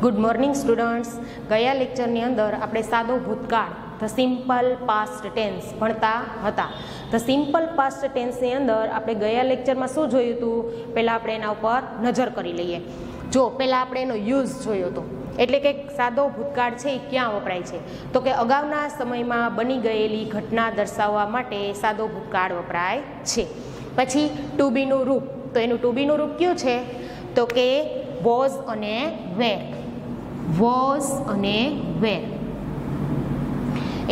Good morning students. ગયા લેક્ચરની અંદર આપણે સાદો ભૂતકાળ ધ સિમ્પલ પાસ્ટ ટેન્સ ભણતા હતા. ધ સિમ્પલ પાસ્ટ ટેન્સની અંદર આપણે ગયા લેક્ચરમાં શું જોયું હતું, પહેલાં આપણે એના ઉપર નજર કરી લઈએ. જો પહેલાં આપણે એનો યુઝ જોયો હતો, એટલે કે સાદો ભૂતકાળ છે એ ક્યાં વપરાય છે, તો કે અગાઉના સમયમાં બની ગયેલી ઘટના દર્શાવવા માટે સાદો ભૂતકાળ વપરાય છે. પછી ટુ બીનું રૂપ, તો એનું ટુ બીનું રૂપ કયું છે, તો કે વોઝ અને વેર. વોઝ અને વેર.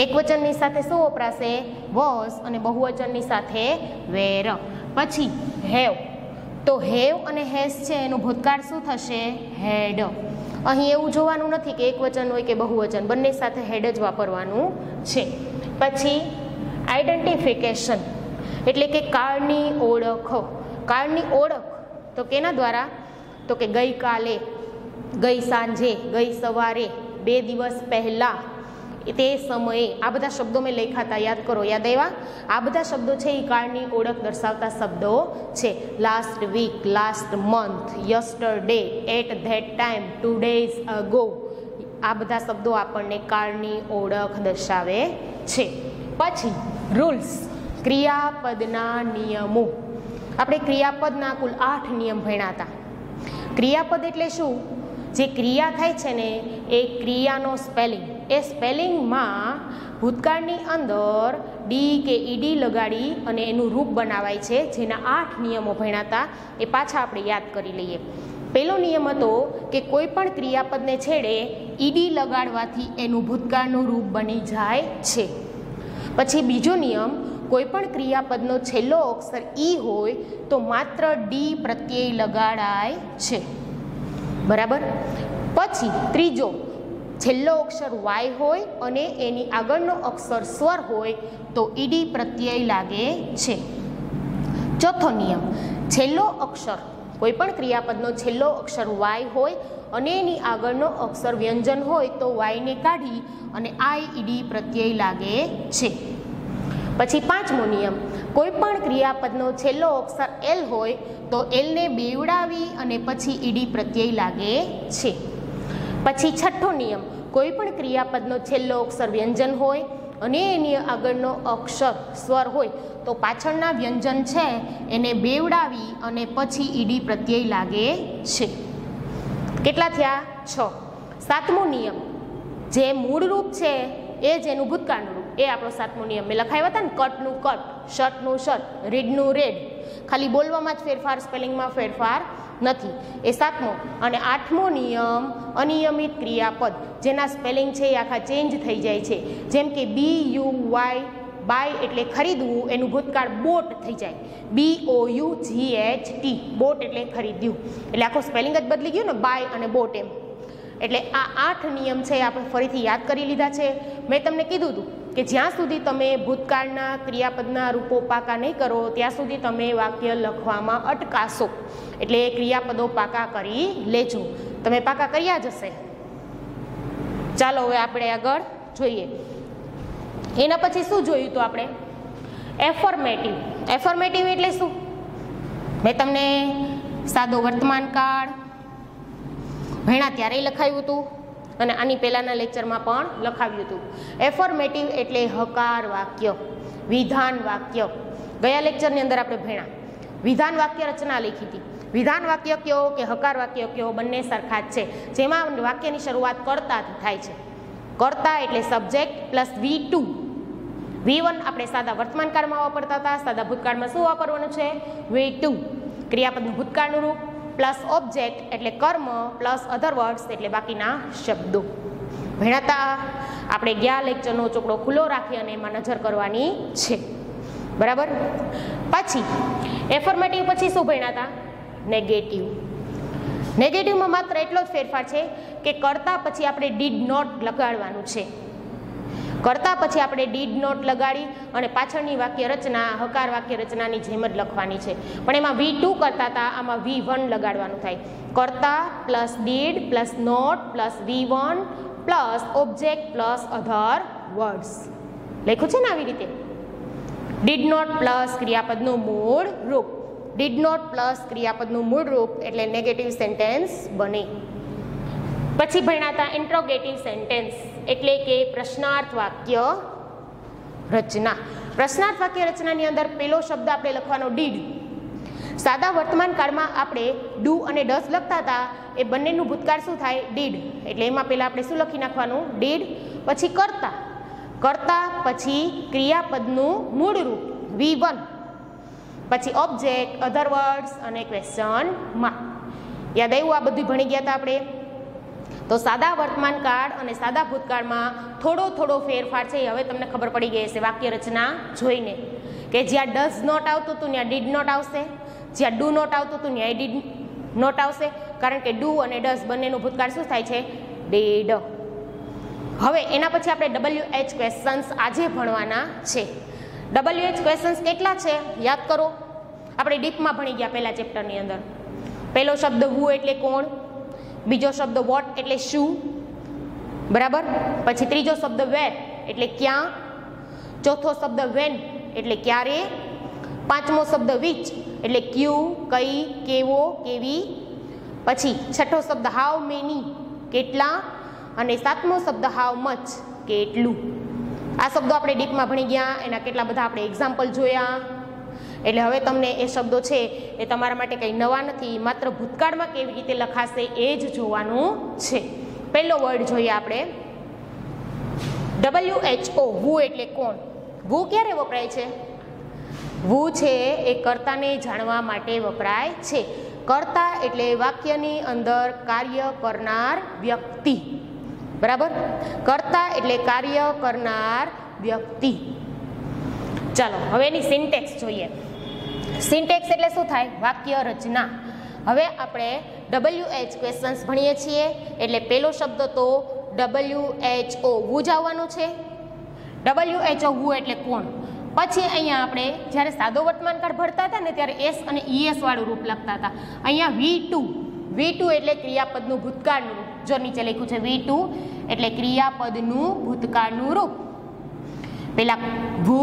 એક વચનની સાથે શું વપરાશે, વોઝ, અને બહુવચનની સાથે વેર. પછી હેવ, તો હેવ અને હેઝ છે એનું ભૂતકાળ શું થશે, હેડ. અહીં એવું જોવાનું નથી કે એક વચન હોય કે બહુવચન, બંને સાથે હેડ જ વાપરવાનું છે. પછી આઈડેન્ટિફિકેશન, એટલે કે કાળની ઓળખ. કાળની ઓળખ તો કેના દ્વારા, તો કે ગઈકાલે, ગઈ સાંજે, ગઈ સવારે, 2 દિવસ પહેલાં, તે સમયે. આ બધા શબ્દો મેં લખ્યા હતા, યાદ કરો, યાદ આવ્યા? આ બધા શબ્દો છે એ કાળની ઓળખ દર્શાવતા શબ્દો છે. Last week, last month, yesterday, at that time, 2 days અગો. આ બધા શબ્દો આપણને કાળની ઓળખ દર્શાવે છે. પછી રૂલ્સ, ક્રિયાપદના નિયમો. આપણે ક્રિયાપદના કુલ 8 નિયમ ભણ્યા હતા. ક્રિયાપદ એટલે શું, જે ક્રિયા થાય છે ને એ ક્રિયાનો સ્પેલિંગ, એ સ્પેલિંગમાં ભૂતકાળની અંદર ડી કે ઈડી લગાડી અને એનું રૂપ બનાવાય છે. જેના 8 નિયમો ભણ્યા હતા એ પાછા આપણે યાદ કરી લઈએ. પહેલો નિયમ હતો કે કોઈ પણ ક્રિયાપદને છેડે ઈડી લગાડવાથી એનું ભૂતકાળનું રૂપ બની જાય છે. પછી બીજો નિયમ, કોઈ પણ ક્રિયાપદનો છેલ્લો અક્ષર ઈ હોય તો માત્ર ડી પ્રત્યય લગાડાય છે. બરાબર. પછી ત્રીજો, છેલ્લો અક્ષર વાય હોય અને એની આગળનો અક્ષર સ્વર હોય તો ઈડી પ્રત્યય લાગે છે. ચોથો નિયમ, છેલ્લો અક્ષર, કોઈ પણ ક્રિયાપદનો છેલ્લો અક્ષર વાય હોય અને એની આગળનો અક્ષર વ્યંજન હોય તો વાયને કાઢી અને આઈ ઈડી પ્રત્યય લાગે છે. પછી પાંચમો નિયમ, કોઈ પણ ક્રિયાપદનો છેલ્લો અક્ષર એલ હોય તો એલને બેવડાવી અને પછી ઈડી પ્રત્યય લાગે છે. પછી છઠ્ઠો નિયમ, કોઈ પણ ક્રિયાપદનો છેલ્લો અક્ષર વ્યંજન હોય અને એની આગળનો અક્ષર સ્વર હોય તો પાછળના વ્યંજન છે એને બેવડાવી અને પછી ઈડી પ્રત્યય લાગે છે. કેટલા થયા? 6. સાતમો નિયમ, જે મૂળ રૂપ છે એ જ એનું ભૂતકાળનું રૂપ, એ આપણો 7મો નિયમ મેં લખાવ્યા હતા ને. કટનું કટ, શર્ટનું શર્ટ, રીડનું રેડ. ખાલી બોલવામાં જ ફેરફાર, સ્પેલિંગમાં ફેરફાર નથી. એ 7મો. અને 8મો નિયમ, અનિયમિત ક્રિયાપદ જેના સ્પેલિંગ છે એ આખા ચેન્જ થઈ જાય છે. જેમ કે BUY, બાય એટલે ખરીદવું, એનું ભૂતકાળ બોટ થઈ જાય. BOUGHT, બોટ એટલે ખરીદ્યું, એટલે આખો સ્પેલિંગ જ બદલી ગયું ને, બાય અને બોટ એમ. એટલે આ 8 નિયમ છે આપણે ફરીથી યાદ કરી લીધા છે. મેં તમને કીધું હતું કે જ્યાં સુધી તમે ભૂતકાળના ક્રિયાપદના રૂપો પાકા નહીં કરો ત્યાં સુધી તમે વાક્ય લખવામાં અટકાશો. એટલે ક્રિયાપદો પાકા કરી લેજો. તમે પાકા કર્યા જ હશે. ચાલો હવે આપણે આગળ જોઈએ. એના પછી શું જોયું હતું આપણે? એફર્મેટિવ. એફર્મેટિવ એટલે શું? મેં તમને સાદો વર્તમાન કાળ ભણ્યા ત્યારે લખાવ્યું હતું અને આની પહેલાંના લેક્ચરમાં પણ લખાવ્યું હતું. એફર્મેટિવ એટલે હકાર વાક્ય, વિધાન વાક્ય. ગયા લેક્ચરની અંદર આપણે ભણ્યા. વિધાન વાક્ય રચના લખી હતી. વિધાન વાક્ય કયો કે હકાર વાક્ય કયો, બંને સરખા જ છે. જેમાં વાક્યની શરૂઆત કર્તાથી થાય છે. કર્તા એટલે સબ્જેક્ટ પ્લસ V2. V1 આપણે સાદા વર્તમાન કાળમાં વાપરતા હતા, સાદા ભૂતકાળમાં શું વાપરવાનું છે, V2. ક્રિયાપદનું ભૂતકાળનું રૂપ પ્લસ ઓબ્જેક્ટ એટલે કર્મ પ્લસ અધર વર્ડ્સ એટલે બાકીના શબ્દો. ભણાતા આપણે ગયા લેક્ચરનો ચોકડો ખુલ્લો રાખી અને એમાં નજર કરવાની છે. બરાબર. પછી એફર્મેટિવ પછી શું ભણાતા? નેગેટિવ. નેગેટિવમાં માત્ર એટલો જ ફેરફાર છે કે કરતા પછી આપણે ડીડ નોટ લગાડવાનું છે. કરતા પછી આપણે ડીડ નોટ લગાડી અને પાછળની વાક્ય રચના હકાર વાક્ય રચનાની જેમ જ લખવાની છે. પણ એમાં V2 કરતા હતા, આમાં V1 લગાડવાનું થાય. કરતા plus did plus not plus V1 plus object plus other words લખ્યું છે ને આવી રીતે. ડીડ નોટ પ્લસ ક્રિયાપદનું મૂળ રૂપ. ડીડ નોટ પ્લસ ક્રિયાપદનું મૂળ રૂપ એટલે નેગેટિવ સેન્ટેન્સ બને. પછી ભણ્યા હતા ઇન્ટ્રોગેટિવ સેન્ટેન્સ એટલે કે પ્રશ્નાર્થ વાક્ય રચના. પ્રશ્નાર્થ વાક્ય રચનાની અંદર પહેલો શબ્દ આપણે લખવાનો ડીડ. સાદા વર્તમાન કાળમાં આપણે ડુ અને ડઝ લખતા હતા, એ બંનેનું ભૂતકાળ શું થાય? ડીડ. એટલે એમાં પહેલા આપણે શું લખી નાખવાનું? ડીડ. પછી કરતા. કરતા પછી ક્રિયાપદનું મૂળ રૂપ V1, પછી ઓબ્જેક્ટ, અધર વર્ડ્સ અને ક્વેશ્ચન માર્ક. યાદ આવ્યું? આ બધું ભણી ગયા હતા આપણે. તો સાદા વર્તમાન કાળ અને સાદા ભૂતકાળમાં થોડો ફેરફાર છે. હવે તમને ખબર પડી ગઈ હશે વાક્ય રચના જોઈને કે જ્યાં ડઝ નોટ આવતું હતું ત્યાં ડીડ નોટ આવશે, જ્યાં ડુ નોટ આવતું હતું ત્યાં ડીડ નોટ આવશે, કારણ કે ડુ અને ડઝ બંનેનું ભૂતકાળ શું થાય છે? ડીડ. હવે એના પછી આપણે WH ક્વેશ્ચન્સ આજે ભણવાના છે. WH ક્વેશ્ચન્સ કેટલા છે યાદ કરો. આપણે ડીપમાં ભણી ગયા પહેલા ચેપ્ટરની અંદર. પહેલો શબ્દ હુ એટલે કોણ, બીજો શબ્દ વોટ એટલે શું, બરાબર. પછી ત્રીજો શબ્દ વેર એટલે ક્યાં, ચોથો શબ્દ વેન એટલે ક્યારે, પાંચમો શબ્દ વિચ એટલે ક્યુ કઈ, કેવો કેવી, પછી છઠ્ઠો શબ્દ હાઉ મેની કેટલા, અને સાતમો શબ્દ હાઉ મચ કેટલું. આ શબ્દો આપણે ડીપમાં ભણી ગયા, એના કેટલા બધા આપણે એક્ઝામ્પલ જોયા. એટલે હવે તમને એ શબ્દો છે એ તમારા માટે કંઈ નવા નથી, માત્ર ભૂતકાળમાં કેવી રીતે લખાશે એ જ જોવાનું છે. પહેલો વર્ડ જોઈએ આપણે WHO. વુ એટલે કોણ. વુ ક્યારે વપરાય છે? વુ છે એ કર્તાને જાણવા માટે વપરાય છે. કર્તા એટલે વાક્યની અંદર કાર્ય કરનાર વ્યક્તિ, બરાબર. કર્તા એટલે કાર્ય કરનાર વ્યક્તિ. ચાલો હવે એની સિન્ટેક્સ જોઈએ. સિન્ટેક્સ એટલે શું થાય? વાક્ય રચના. હવે આપણે WH ક્વેશ્ચન્સ ભણીએ છીએ એટલે પહેલો શબ્દ તો WHO વુ જ આવવાનું છે. WHO વુ એટલે કોણ. પછી અહીંયા આપણે જ્યારે સાદો વર્તમાન કાળ ભણતા હતા ને ત્યારે S અને ES વાળું રૂપ લખતા હતા. અહીંયા V2 એટલે ક્રિયાપદનું ભૂતકાળનું રૂપ. જો નીચે લખ્યું છે V2 એટલે ક્રિયાપદનું ભૂતકાળનું રૂપ. પેલા વુ,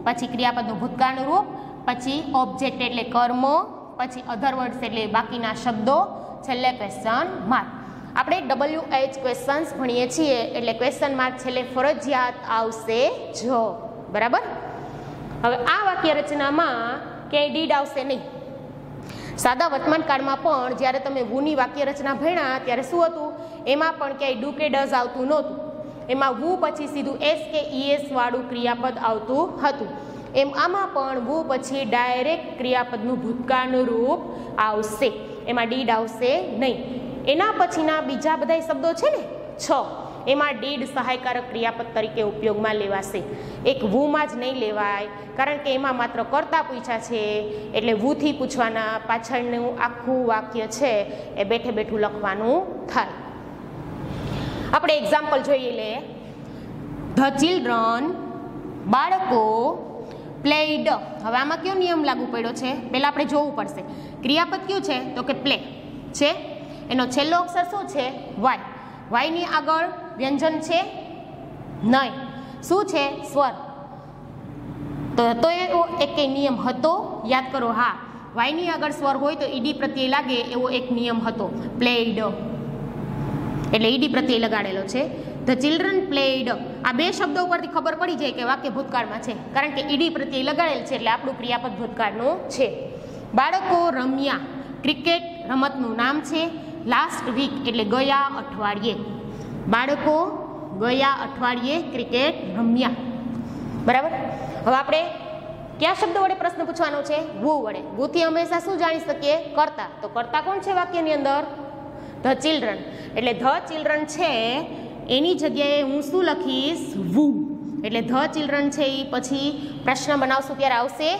પછી ક્રિયાપદનું ભૂતકાળનું રૂપ, પછી ઓબ્જેક્ટ એટલે કર્મ, પછી અધર વર્ડ્સ એટલે બાકીના શબ્દો, છેલ્લે ક્વેશ્ચન માર્ક. આપણે WH ક્વેશ્ચન્સ ભણીએ છીએ એટલે ક્વેશ્ચન માર્ક છેલ્લે ફરજિયાત આવશે જો, બરાબર. હવે આ વાક્ય રચનામાં ક્યાંય ડીડ આવશે નહીં. સાદા વર્તમાન કાળમાં પણ જ્યારે તમે વુની વાક્ય રચના ભણ્યા ત્યારે શું હતું? એમાં પણ ક્યાંય ડુ કે ડઝ આવતું નહોતું. એમાં વુ પછી સીધું S કે ES વાળું ક્રિયાપદ આવતું હતું. એમ આમાં પણ વુ પછી ડાયરેક્ટ ક્રિયાપદનું ભૂતકાળનું રૂપ આવશે, એમાં ડીડ આવશે નહીં. એના પછીના બીજા બધા શબ્દો છે ને 6, એમાં ડીડ સહાયકારક ક્રિયાપદ તરીકે ઉપયોગમાં લેવાશે. એક વુમાં જ નહીં લેવાય, કારણ કે એમાં માત્ર કર્તા પૂછ્યા છે એટલે વુથી પૂછવાના પાછળનું આખું વાક્ય છે એ બેઠે બેઠું લખવાનું થાય. આપણે એક્ઝામ્પલ જોઈએ લે. ધ ચિલ્ડ્રન બાળકો પ્લેડ. હવે આમાં કયો નિયમ લાગુ પડ્યો છે પહેલાં આપણે જોવું પડશે. ક્રિયાપદ કયું છે તો કે પ્લે છે. એનો છેલ્લો અક્ષર શું છે? વાય. વાયની આગળ વ્યંજન છે નહીં. શું છે? સ્વર. તો એવો એક નિયમ હતો, યાદ કરો. હા, વાયની આગળ સ્વર હોય તો ઈડી પ્રત્યય લાગે એવો એક નિયમ હતો. પ્લેડ એટલે ઈડી પ્રત્યય લગાડેલો છે. The children played. આ બે શબ્દો ઉપરથી ખબર પડી જાય કે વાક્ય ભૂતકાળમાં છે, કારણ કે ઈડી પ્રત્યય લગાડેલ છે એટલે આપણું ક્રિયાપદ ભૂતકાળનું છે. બાળકો રમ્યા. ક્રિકેટ રમતનું નામ છે. લાસ્ટ વીક એટલે ગયા અઠવાડિયે. બાળકો ગયા અઠવાડિયે ક્રિકેટ રમ્યા, બરાબર. હવે આપણે કયા શબ્દ વડે પ્રશ્ન પૂછવાનો છે? વુ વડે. વુથી હંમેશા શું જાણી શકીએ? કર્તા. તો કર્તા કોણ છે વાક્યની અંદર? The children. એટલે ધ ચિલ્ડ્રન છે એની જગ્યાએ હું શું લખીશ? વુ. એટલે ધ ચિલ્ડ્રન છે એ પછી પ્રશ્ન બનાવશું ત્યારે આવશે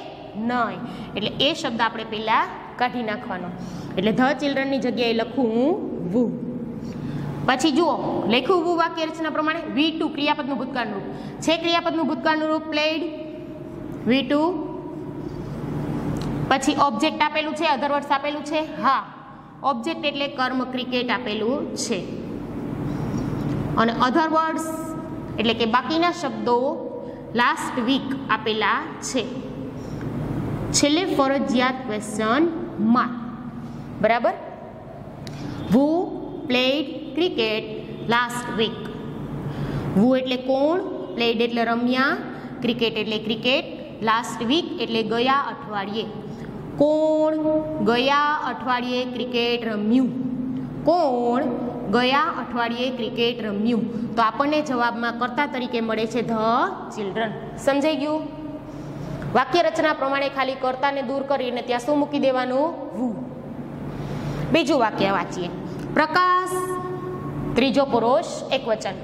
નહીં, એટલે એ શબ્દ આપણે પહેલા કાઢી નાખવાનો. એટલે ધ ચિલ્ડ્રનની જગ્યાએ લખું હું વુ. પછી જુઓ લખ્યું વુ વાક્ય રચના પ્રમાણે. V2 ક્રિયાપદનું ભૂતકાળનું રૂપ છે. ક્રિયાપદનું ભૂતકાળનું રૂપ પ્લેડ V2. પછી ઓબ્જેક્ટ આપેલું છે, અધર વર્ડ્સ આપેલું છે. હા, ઓબ્જેક્ટ એટલે કર્મ ક્રિકેટ આપેલું છે, અને અધર વર્ડ્સ એટલે કે બાકીના શબ્દો લાસ્ટ વીક આપેલા છે. છેલ્લે ફરજિયાત ક્વેશ્ચન માર્ક, બરાબર. વુ, પ્લેડ, ક્રિકેટ લાસ્ટ વીક. વુ એટલે કોણ, પ્લેડ એટલે રમ્યા, ક્રિકેટ એટલે ક્રિકેટ, લાસ્ટ વીક એટલે ગયા અઠવાડિયે. કોણ ગયા અઠવાડિયે ક્રિકેટ રમ્યું? કોણ ગયા અઠવાડિયે ક્રિકેટ રમ્યું? તો આપણને જવાબમાં કર્તા તરીકે મળે છે ધ ચિલ્ડ્રન. સમજાઈ ગયું? વાક્ય રચના પ્રમાણે ખાલી કર્તાને દૂર કરીને ત્યાં શું મૂકી દેવાનું? વુ. બીજું વાક્ય વાંચીએ. પ્રકાશ ત્રીજો પુરુષ એકવચન.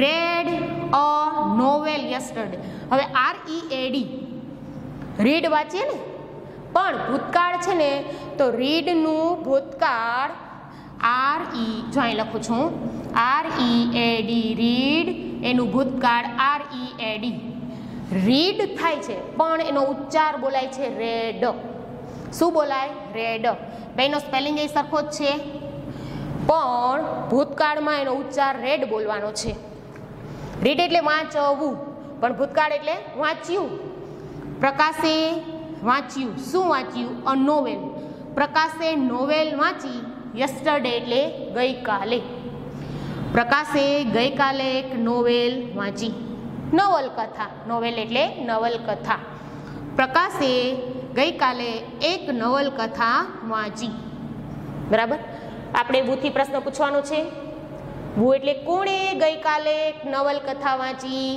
રેડ અ નોવેલ યસ્ટરડે. હવે READ રીડ વાંચીએ ને, પણ ભૂતકાળ છે ને તો રીડનું ભૂતકાળ જો અહીં લખું છું READ રીડ, એનું ભૂતકાળ READ. રીડ થાય છે પણ એનો ઉચ્ચાર બોલાય છે રેડ. શું બોલાય? રેડ. બેનો સ્પેલિંગ એ સરખો જ છે પણ ભૂતકાળમાં એનો ઉચ્ચાર રેડ બોલવાનો છે. રીડ એટલે વાંચવું પણ ભૂતકાળ એટલે વાંચ્યું. પ્રકાશે વાંચ્યું. શું વાંચ્યું? A novel. પ્રકાશે નોવેલ વાંચી. યસ્ટરડે એટલે ગઈકાલે. પ્રકાશે ગઈકાલે એક નોવેલ વાંચી. નવલકથા. નોવેલ એટલે નવલકથા. પ્રકાશે ગઈકાલે એક નવલકથા વાંચી. બરાબર. આપણે વુથી પ્રશ્ન પૂછવાનો છે. વુ એટલે કોણે ગઈકાલે એક નવલકથા વાંચી?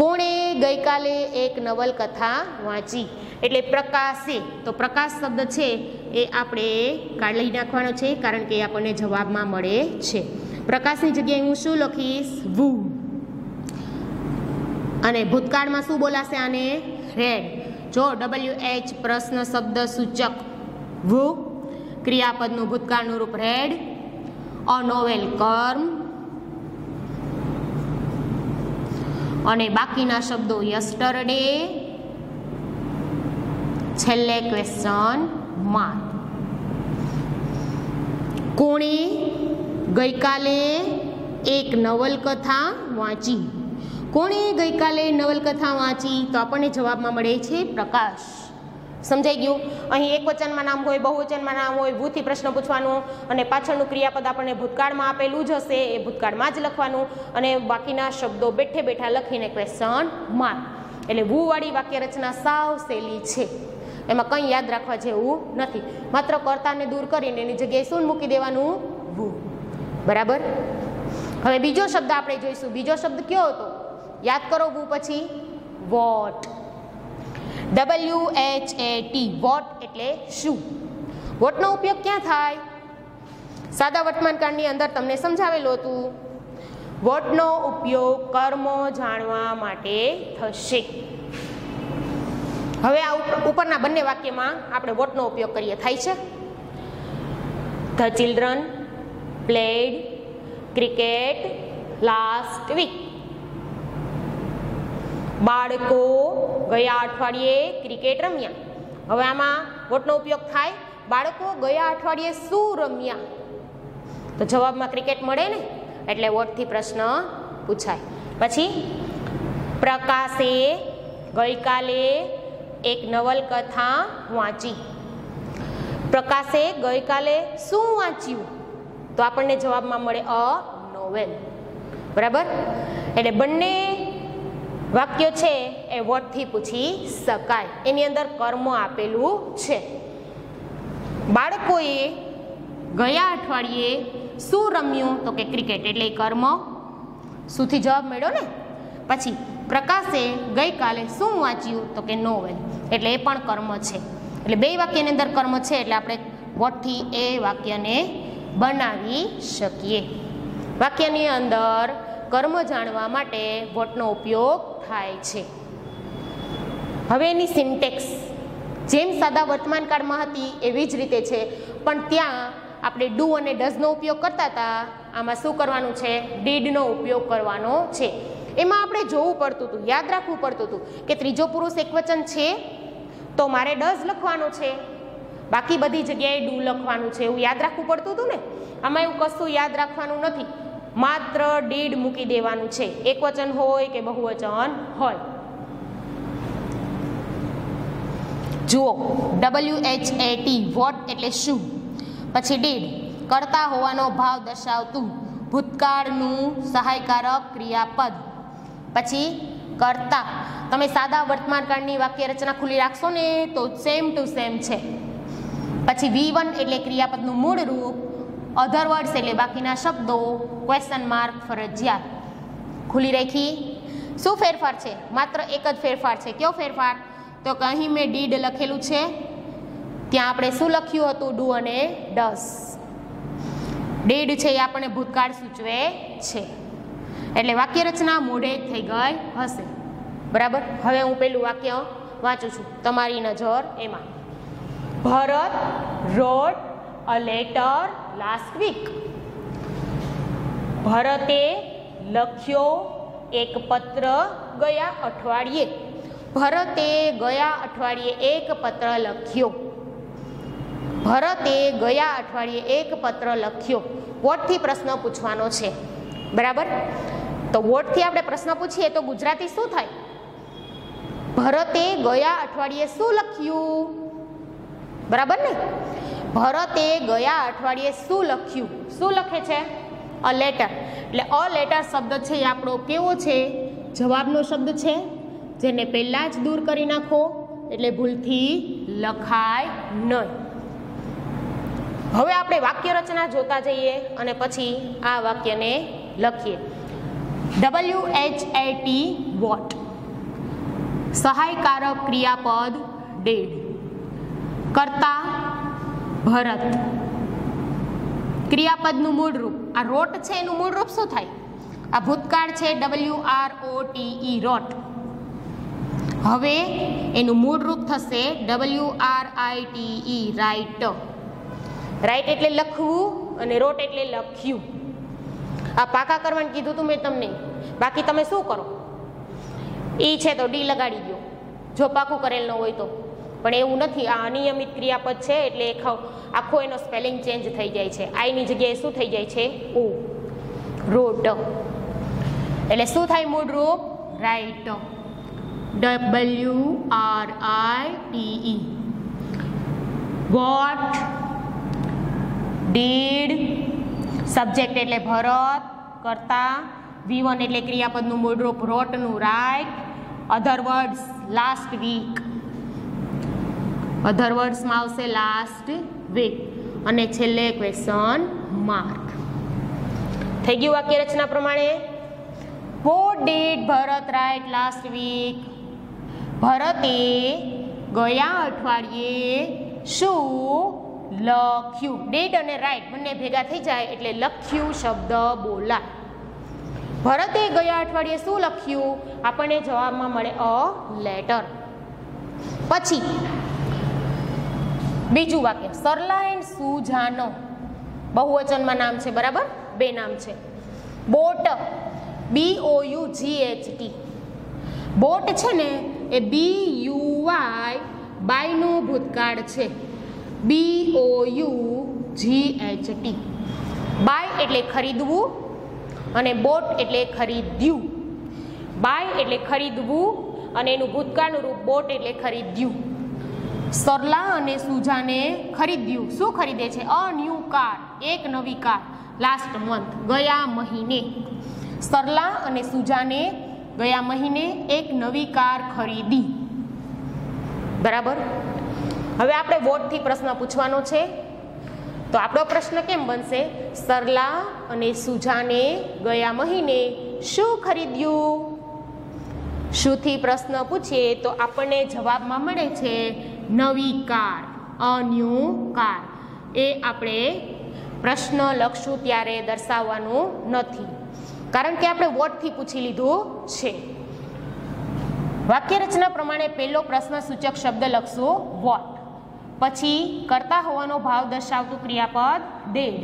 કોણે ગઈકાલે એક નવલકથા વાંચી? એટલે પ્રકાશે. તો પ્રકાશ શબ્દ છે એ આપણે કાઢી નાખવાનો છે કારણ કે આપણને જવાબમાં મળે છે. પ્રકાશની જગ્યાએ હું શું લખીશ? વુ. અને ભૂતકાળમાં શું બોલાશે આને? રેડ. જો WH પ્રશ્ન શબ્દ સૂચક વુ, ક્રિયાપદનું ભૂતકાળનું રૂપ રેડ, અ નોવેલ કર્મ અને બાકીના શબ્દો યસ્ટરડે, છેલ્લે ક્વેશ્ચન માર્ક. કોણે ગઈકાલે એક નવલકથા વાંચી? કોણે ગઈકાલે નવલકથા વાંચી? તો આપણને જવાબમાં મળે છે પ્રકાશ. સમજાઈ ગયું? અહીં એક વચનમાં નામ હોય, બહુવચનમાં નામ હોય, ભૂથી પ્રશ્ન પૂછવાનો અને પાછળનું ક્રિયાપદ આપણને ભૂતકાળમાં આપેલું જ હશે એ ભૂતકાળમાં જ લખવાનું અને બાકીના શબ્દો બેઠે બેઠા લખીને ક્વેશ્ચન માર્ક. એટલે વુ વાળી વાક્ય રચના સાવ સહેલી છે. એમાં કંઈ યાદ રાખવા જેવું નથી. માત્ર કર્તાને દૂર કરીને એની જગ્યાએ શું મૂકી દેવાનું? વુ. બરાબર. હવે બીજો શબ્દ આપણે જોઈશું. બીજો શબ્દ કયો હતો? યાદ કરો. વુ પછી વોટ. WHAT. વોટ એટલે શું? વોટનો ઉપયોગ ક્યાં થાય? સાદા વર્તમાનકાળની અંદર તમને સમજાવેલું હતું. વોટનો ઉપયોગ કર્મો જાણવા માટે થશે. હવે આ ઉપરના બંને વાક્યમાં આપણે વોટનો ઉપયોગ કરીએ. થાય છે? The children played cricket last week. બાળકો ગયા અઠવાડિયે ક્રિકેટ રમ્યા. હવે આમાં વોટનો ઉપયોગ થાય. બાળકો ગયા અઠવાડિયે શું રમ્યા? તો જવાબમાં ક્રિકેટ મળે ને, એટલે વોટથી પ્રશ્ન પૂછાય. પછી પ્રકાશે ગઈકાલે એક નવલકથા વાંચી. પ્રકાશે ગઈકાલે શું વાંચ્યું? તો આપણને જવાબમાં મળે અ નોવેલ. બરાબર. એટલે બંને વાક્યો છે એ વોટથી પૂછી શકાય. એની અંદર કર્મ આપેલું છે. બાળકોએ ગયા અઠવાડિયે શું રમ્યું? તો કે ક્રિકેટ. એટલે કર્મ. શુંથી જવાબ મળ્યો ને. પછી પ્રકાશે ગઈકાલે શું વાંચ્યું? તો કે નોવેલ. એટલે એ પણ કર્મ છે. એટલે બે વાક્યની અંદર કર્મ છે એટલે આપણે વોટથી એ વાક્યને બનાવી શકીએ. વાક્યની અંદર કર્મ જાણવા માટે વોટનો ઉપયોગ થાય છે. હવે એની સિન્ટેક્સ જેમ સાદા વર્તમાન કાળમાં હતી એવી જ રીતે છે, પણ ત્યાં આપણે ડુ અને ડઝનો ઉપયોગ કરતા હતા. આમાં શું કરવાનું છે? ડીડનો ઉપયોગ કરવાનો છે. એમાં આપણે જોવું પડતું હતું, યાદ રાખવું પડતું હતું કે ત્રીજો પુરુષ એકવચન છે તો મારે ડઝ લખવાનું છે, બાકી બધી જગ્યાએ ડુ લખવાનું છે. એવું યાદ રાખવું પડતું હતું ને. આમાં એવું કશું યાદ રાખવાનું નથી. માત્ર ડીડ મૂકી દેવાનું છે, એકવચન હોય કે બહુવચન હોય. જુઓ WHAT વોટ એટલે શું, પછી ડીડ કરતા હોવાનો ભાવ દર્શાવતું ભૂતકાળનું સહાયકારક ક્રિયાપદ. પછી કરતા. તમે સાદા વર્તમાનકાળની વાક્ય રચના ખુલ્લી રાખશો ને તો સેમ ટુ સેમ છે. પછી V1 એટલે ક્રિયાપદનું મૂળ રૂપ, અધર વર્ડ્સ એટલે બાકીના શબ્દો, ક્વેશ્ચન માર્ક ફરજિયાત. ખુલ્લી રાખી. શું ફેરફાર છે? માત્ર એક જ ફેરફાર છે. કયો ફેરફાર? તો કે અહીં મેં ડીડ લખેલું છે, ત્યાં આપણે શું લખ્યું હતું? ડુ અને ડસ. ડીડ છે એ આપણને ભૂતકાળ સૂચવે છે, એટલે વાક્ય રચના મોઢે જ થઈ ગઈ હશે. બરાબર. હવે હું પેલું વાક્ય વાંચું છું, તમારી નજર એમાં. ભરત રોટ અ લેટર લાસ્ટ વીક. ભરતે લખ્યો એક પત્ર ગયા અઠવાડિયે. ભરતે ગયા અઠવાડિયે એક પત્ર લખ્યો. ભરતે ગયા અઠવાડિયે એક પત્ર લખ્યો. વોટથી પ્રશ્ન પૂછવાનો છે. બરાબર. તો વોટથી આપણે પ્રશ્ન પૂછીએ તો ગુજરાતી શું થાય? ભરતે ગયા અઠવાડિયે શું લખ્યું? બરાબર ને? ભરતે ગયા અઠવાડિયે શું લખ્યું? શું લખે છે? A letter. એટલે અ લેટર શબ્દ છે એ આપણો કેવો છે? જવાબનો શબ્દ છે, જેને પહેલા જ દૂર કરી નાખો એટલે ભૂલથી લખાય નહીં. હવે આપણે વાક્ય રચના જોતા જઈએ અને પછી આ વાક્યને લખીએ. WHAT vote. સહાયકારક ક્રિયાપદ ડેડ. કરતા ભરત. ક્રિયાપદનું મૂળ રૂપ. આ રોટ છે એનું મૂળ રૂપ શું થાય? આ ભૂતકાળ છે, WROTE રોટ. હવે એનું મૂળ રૂપ થશે WRITE રાઇટ. રાઇટ એટલે લખવું અને રોટ એટલે લખ્યું. આ પાકા કરવાનું કીધું તું મેં તમને. બાકી તમે શું કરો? ઈ છે તો ડી લગાડી દો જો પાકું કરેલ ન હોય તો. પણ એવું નથી, આ અનિયમિત ક્રિયાપદ છે એટલે આખો એનો સ્પેલિંગ ચેન્જ થઈ જાય છે. આઈની જગ્યાએ શું થઈ જાય છે? ઓ. રોટ. એટલે શું થાય મૂળ રૂપ? Write. WRITE. What. Did. Subject એટલે ભરત. કરતા. V1 એટલે ક્રિયાપદનું મૂળ રૂપ રોટનું write. Other words last week. Other વર્ડ્સમાં આવશે લાસ્ટ વીક અને છેલ્લે ક્વેશ્ચન માર્ક. થઈ ગયું વાક્ય રચના પ્રમાણે. What did Bharat write last week. ભરતે ગયા અઠવાડિયે શું લખ્યું? ડીડ અને રાઇટ બંને ભેગા થઈ જાય એટલે લખ્યું શબ્દ બોલાય. ભરતે ગયા અઠવાડિયે શું લખ્યું? આપણને જવાબમાં મળે અ લેટર. પછી બીજું વાક્ય. સરલા એન્ડ સુજાનો. બહુવચનમાં નામ છે. બરાબર. બે નામ છે. બોટ. BOUGHT. બોટ છે ને એ BUY બાયનું ભૂતકાળ છે. BOUGHT. બાય એટલે ખરીદવું અને બોટ એટલે ખરીદ્યું. બાય એટલે ખરીદવું અને એનું ભૂતકાળનું રૂપ બોટ એટલે ખરીદ્યું. સરલા અને સુજાને ખરીદ્યું. શું ખરીદે છે? અ ન્યૂ કાર. એક નવી કાર. Last month. ગયા મહિને. સરલા અને સુજાને ગયા મહિને એક નવી કાર ખરીદી. બરાબર. હવે આપણે વોટથી પ્રશ્ન પૂછવાનો છે. તો આપણો પ્રશ્ન કેમ બનશે? સરલા અને સુજાને ગયા મહિને શું ખરીદ્યું? શુંથી પ્રશ્ન પૂછીએ તો આપણને જવાબમાં મળે છે નવી કાર. A new car. એ આપણે પ્રશ્ન લખશું ત્યારે દર્શાવવાનું નથી, કારણ કે આપણે વોટથી પૂછી લીધું છે. વાક્ય રચના પ્રમાણે પહેલો પ્રશ્ન સૂચક શબ્દ લખશું વોટ. પછી કરતા હોવાનો ભાવ દર્શાવતું ક્રિયાપદ ડેડ.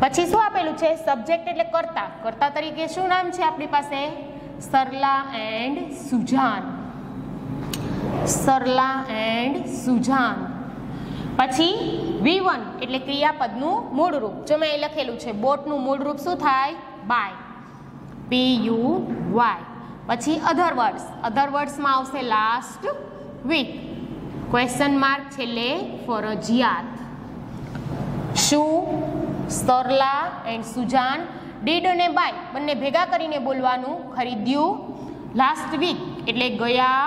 પછી શું આપેલું છે? સબ્જેક્ટ એટલે કરતા. કરતા તરીકે શું નામ છે આપણી પાસે? સરલા એન્ડ સુજાન. સરલા એન્ડ સુજાન. પછી V1 એટલે ક્રિયાપદનું મૂળ રૂપ. જો મેં લખેલું છે બોટનું મૂળ રૂપ શું થાય? બાય. PUY. પછી અધર વર્ડ્સ. અધર વર્ડ્સમાં આવશે લાસ્ટ વીક. ક્વેશ્ચન માર્ક છેલ્લે ફરજિયાત. શું સરલા એન્ડ સુજાન. ડીડ અને બાય બંને ભેગા કરીને બોલવાનું ખરીદ્યું. લાસ્ટ વીક એટલે ગયા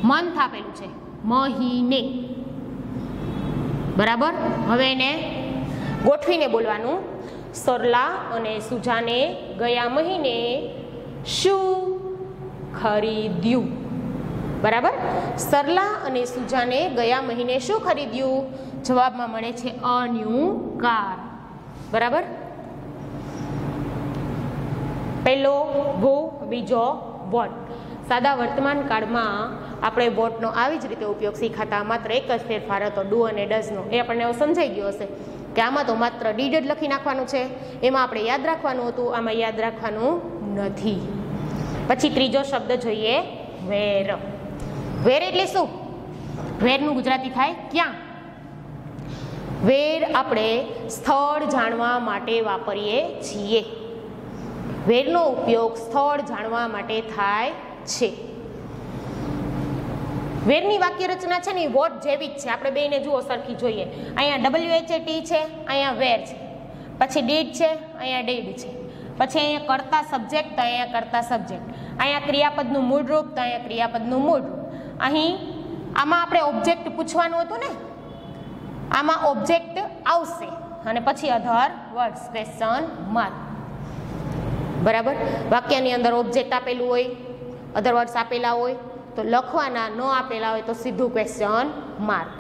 મંથ આપેલું છે, મહિને. બરાબર. હવે એને ગોઠવીને બોલવાનું. સરલા અને સુજાને ગયા મહિને શું ખરીદ્યું? બરાબર. સરલા અને સુજાને ગયા મહિને શું ખરીદ્યું? જવાબમાં મળે છે અ ન્યૂ કાર. બરાબર. પહેલો હુ, બીજો વોટ. સાદા વર્તમાન કાળમાં આપણે વોટનો આવી જ રીતે ઉપયોગ શીખાતા. માત્ર એક જ ફેરફાર હતો, ડુ અને ડઝનો. એ આપણને હવે સમજાઈ ગયો હશે કે આમાં તો માત્ર ડીડ જ લખી નાખવાનું છે, એમાં આપણે યાદ રાખવાનું હતું, આમાં યાદ રાખવાનું નથી. પછી ત્રીજો શબ્દ જોઈએ, વેર. વેર એટલે શું? વેરનું ગુજરાતી થાય ક્યાં. વેર આપણે સ્થળ જાણવા માટે વાપરીએ છીએ. વેરનો ઉપયોગ સ્થળ જાણવા માટે થાય છે. વેરની વાક્ય રચના છે ને વોટ જેવી જ છે. આપણે બેને જુઓ સરખી જોઈએ. અહીંયા WHAT છે, અહીંયા વેર છે, પછી ડીડ છે, અહીંયા ડીડ છે, પછી અહીંયા કર્તા સબ્જેક્ટ, તો અહીંયા કર્તા સબ્જેક્ટ, અહીંયા ક્રિયાપદનું મૂળ રૂપ, તો અહીંયા ક્રિયાપદનું મૂળ રૂપ. અહીં આમાં આપણે ઓબ્જેક્ટ પૂછવાનું હતું ને, આમાં ઓબ્જેક્ટ આવશે અને પછી અધર વર્ડ્સ, ક્વેશ્ચન માર્ક. બરાબર. વાક્યની અંદર ઓબ્જેક્ટ આપેલું હોય, અધર વર્ડ્સ આપેલા હોય તો લખવાના, ન આપેલા હોય તો સીધું question mark.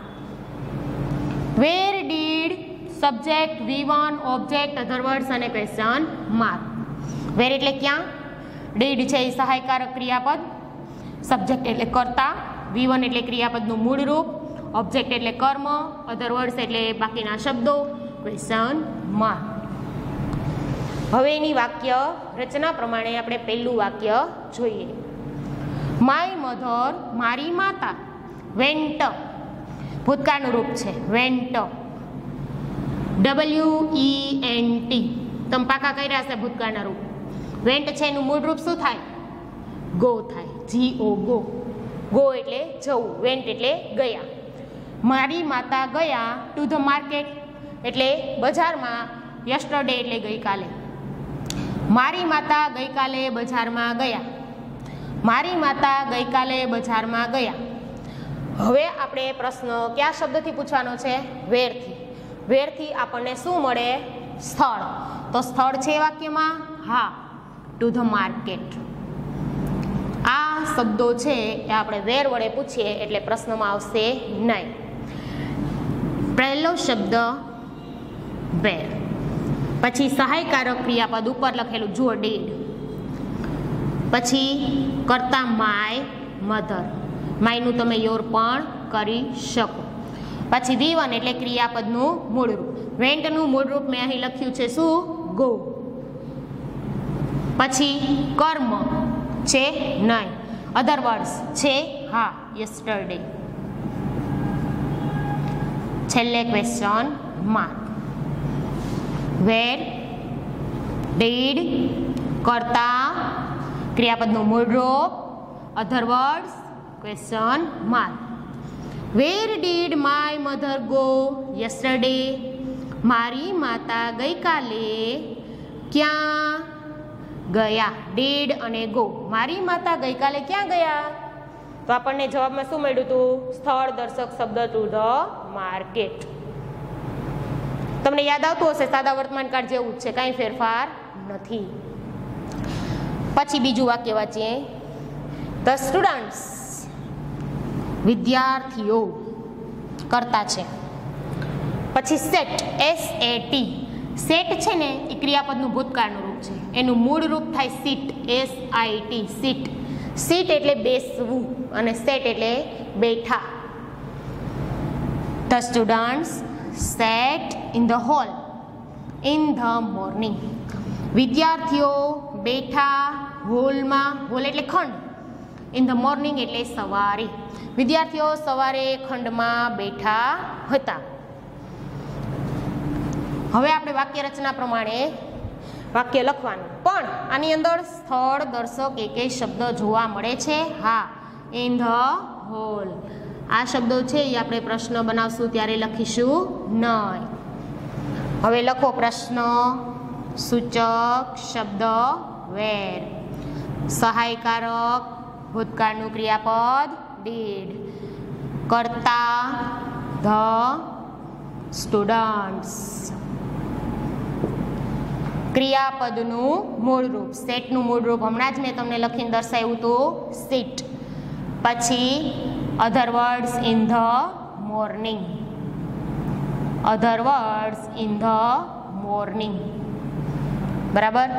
Where, did, subject, V1, object, other words અને ક્વેશ્ચન માર્ક. વેર એટલે ક્યાં, ડીડ છે એ સહાયકારક ક્રિયાપદ, સબ્જેક્ટ એટલે કર્તા, V1 એટલે ક્રિયાપદનું મૂળ રૂપ, ઓબ્જેક્ટ એટલે કર્મ, અધર વર્ડ્સ એટલે બાકીના શબ્દો, ક્વેશ્ચન માર્ક. હવે એની વાક્ય રચના પ્રમાણે આપણે પહેલું વાક્ય જોઈએ. માય મધર, મારી માતા, વેન્ટ, ભૂતકાળનું રૂપ છે, વેન્ટ, WENT. તમે પાકા કર્યા હશે ભૂતકાળના રૂપ. વેન્ટ છે એનું મૂળ રૂપ શું થાય? ગો થાય, GO, ગો. ગો એટલે જવું, વેન્ટ એટલે ગયા. મારી માતા ગયા ટુ ધ માર્કેટ એટલે બજારમાં, યસ્ટરડે એટલે ગઈકાલે. મારી માતા ગઈકાલે બજારમાં ગયા. મારી માતા ગઈકાલે બજારમાં ગયા. હવે આપણે પ્રશ્ન કયા શબ્દથી પૂછવાનો છે? વેરથી. વેરથી આપણને શું મળે? સ્થળ. તો સ્થળ છે વાક્યમાં? હા, ટુ ધ માર્કેટ. આ શબ્દો છે એ આપણે વેર વડે પૂછીએ એટલે પ્રશ્નમાં આવશે નહીં. પહેલો શબ્દ વેર. પછી સહાયકારક ક્રિયાપદ ઉપર લખેલું જુઓ, ડીડ. પછી કર્તા માય મધર, માયનું તમે યોર પણ કરી શકો. પછી V1 એટલે ક્રિયાપદનું મૂળ રૂપ. વેન્ટનું મૂળ રૂપ મેં અહીં લખ્યું છે શું? ગો. પછી કર્મ છે નહીં, અધર વર્ડ્સ છે હા, યસ્ટરડે. છેલ્લે ક્વેશ્ચન માર્ક. વેર, ડીડ, કર્તા, ક્રિયાપદનું મૂળ રૂપ, અધર words, question mark. Where did my mother go yesterday? મારી માતા ગઈકાલે ક્યાં ગયા? ડીડ અને ગો. મારી માતા ગઈકાલે ક્યાં ગયા? તો આપણને જવાબમાં શું મળ્યું હતું? સ્થળ દર્શક શબ્દ ટુ ધ માર્કેટ. તમને યાદ આવતું હશે, સાદા વર્તમાન કાળ જેવું જ છે, કાંઈ ફેરફાર નથી. પછી બીજું વાક્ય વાંચીએ. ધ સ્ટુડન્ટ્સ, વિદ્યાર્થીઓ કરતા છે. પછી સેટ, SAT. સેટ છે ને એ ક્રિયાપદનું ભૂતકાળનું રૂપ છે, એનું મૂળ રૂપ થાય સીટ, SIT, સીટ. સીટ એટલે બેસવું અને સેટ એટલે બેઠા. The students sat in the hall in the morning. વિદ્યાર્થીઓ બેઠા હોલમાં, હોલ એટલે ખંડ, in the morning એટલે સવારે. વિદ્યાર્થીઓ સવારે ખંડમાં બેઠા હતા. હવે આપણે વાક્ય રચના પ્રમાણે વાક્ય લખવાનું, પણ આની અંદર સ્થળ દર્શક એક શબ્દ જોવા મળે છે. હા, in the hall. આ શબ્દો છે એ આપણે પ્રશ્ન બનાવશું ત્યારે લખીશું નહીં. હવે લખો પ્રશ્ન સૂચક શબ્દ વેર, સહાયકારક ભૂતકાળનું ક્રિયાપદ ડીડ, કર્તા ધ સ્ટુડન્ટ્સ, ક્રિયાપદનું મૂળરૂપ સેટનું મૂળરૂપ હમણાં જ મેં તમને લખીને દર્શાવ્યું હતું સીટ, પછી other words in the morning, other words in the morning, બરાબર.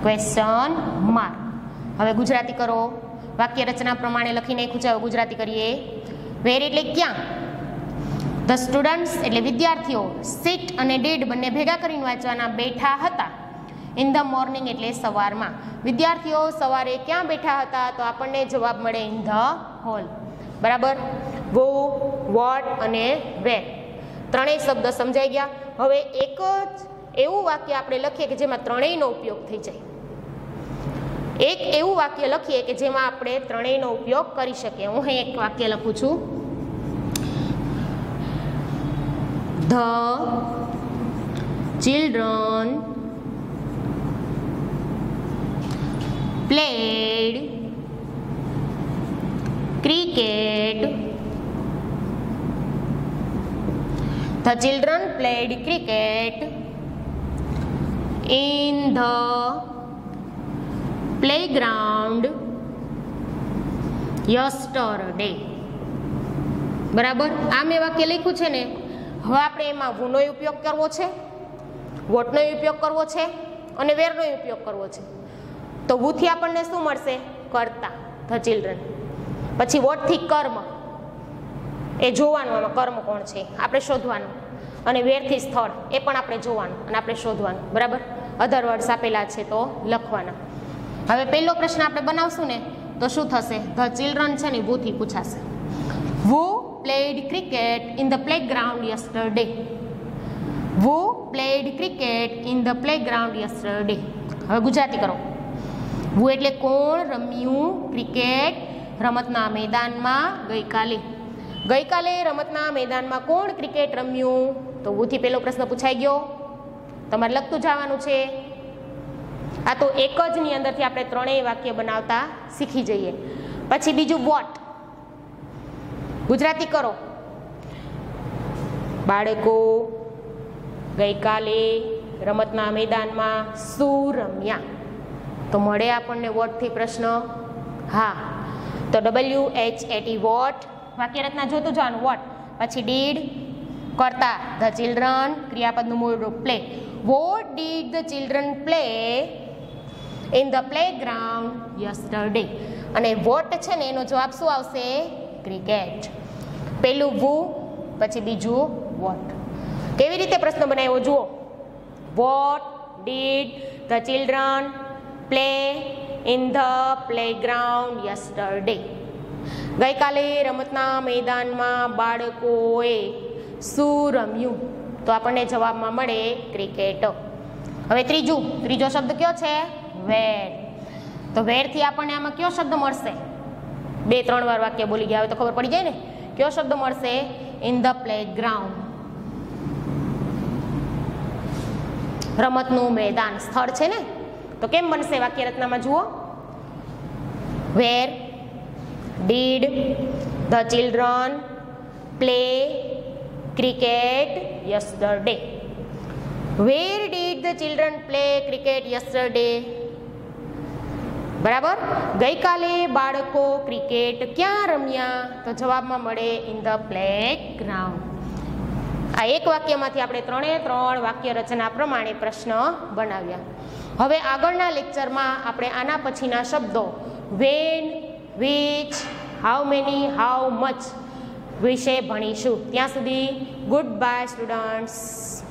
Question mark. હવે ગુજરાતી કરો. વાક્ય રચના પ્રમાણે લખી નાખ્યું છે. હવે ગુજરાતી કરીએ. વેર એટલે ક્યાં, ધ સ્ટુડન્ટ્સ એટલે વિદ્યાર્થીઓ, સીટ અને ડીડ બંને ભેગા કરીને વાંચવાના, બેઠા હતા. ઇન ધ મોર્નિંગ એટલે સવારમાં. વિદ્યાર્થીઓ સવારે ક્યાં બેઠા હતા, તો આપણને જવાબ મળે ઇન ધ હોલ, બરાબર. વો, વોટ અને વેર ત્રણેય શબ્દ સમજાઈ ગયા. હવે એક જ એવું વાક્ય આપણે લખીએ કે જેમાં ત્રણેયનો ઉપયોગ થઈ જાય. એક એવું વાક્ય લખીએ કે જેમાં આપણે ત્રણેયનો ઉપયોગ કરી શકીએ. હું અહીં એક વાક્ય લખું છું. The children played cricket. The children played cricket in the playground yesterday. બરાબર. આ મેં વાક્ય લખ્યું છે ને. હવે આપણે એમાં વુનો ઉપયોગ કરવો છે, વોટનો ઉપયોગ કરવો છે અને વેરનો ઉપયોગ કરવો છે. તો વુથી આપણને શું મળશે, કર્તા ધ ચિલ્ડ્રન. પછી વોટથી કર્મ, એ જોવાનું, આમાં કર્મ કોણ છે આપણે શોધવાનું. અને વેરથી સ્થળ, એ પણ આપણે જોવાનું અને આપણે શોધવાનું, બરાબર. અધર વર્ડ્સ આપેલા છે તો લખવાના. હવે પહેલો પ્રશ્ન આપણે બનાવશું ને તો શું થશે, ધ ચિલ્ડ્રન છે ને વુથી પૂછાશે. વુ played cricket in the playground yesterday. Who played cricket in the playground yesterday? હવે ગુજરાતી કરો. વુ એટલે કોણ રમ્યું ક્રિકેટ રમતના મેદાનમાં ગઈકાલે. ગઈકાલે રમતના મેદાનમાં કોણ ક્રિકેટ રમ્યું, તો વુથી પહેલો પ્રશ્ન પૂછાઈ ગયો. તમારે લખતું જવાનું છે. આ તો એક જ ની અંદરથી આપણે ત્રણેય વાક્ય બનાવતા શીખી જઈએ. પછી બીજું વોટ. ગુજરાતી કરો. બાળકો ગઈકાલે રમતના મેદાનમાં શું રમ્યા, તો મળે આપણને વોટથી પ્રશ્ન. હા, તો WHAT વોટ, વાક્ય રચના જોતું જવાનું વોટ. પછી ડીડ, કર્તા ધ ચિલ્ડ્રન, ક્રિયાપદનું મૂળ રૂપ play. What did the children play in the playground yesterday. અને વોટ છે ને એનો જવાબ શું આવશે, ક્રિકેટ. પેલું વુ, પછી બીજું વોટ. કેવી રીતે પ્રશ્ન બનાવ્યો જુઓ. What did the children play in the playground yesterday. ગઈકાલે રમતના મેદાનમાં બાળકોએ શું રમ્યું, તો આપણને જવાબમાં મળે ક્રિકેટ. હવે ત્રીજો શબ્દ કયો છે, વેર. તો વેરથી આપણને આમાં કયો શબ્દ મળશે, 2-3 વાર વાક્ય બોલી ગયા હવે તો ખબર પડી જાય ને. કયો શબ્દ મળશે, ઇન ધ પ્લેગ્રાઉન્ડ. રમતનું મેદાન સ્થળ છે ને, તો કેમ બનશે વાક્ય રચનામાં જુઓ. Where did the children play cricket yesterday. Where did the children play cricket yesterday. બરાબર. ગઈકાલે બાળકો ક્રિકેટ ક્યાં રમ્યા, તો જવાબમાં મળે ઇન ધ પ્લેગ્રાઉન્ડ. આ એક વાક્યમાંથી આપણે 3 વાક્ય રચના પ્રમાણે પ્રશ્ન બનાવ્યા. હવે આગળના લેક્ચરમાં આપણે આના પછીના શબ્દો when, which, how many, how much વિશે ભણીશું. ત્યાં સુધી ગુડ બાય સ્ટુડન્ટ્સ.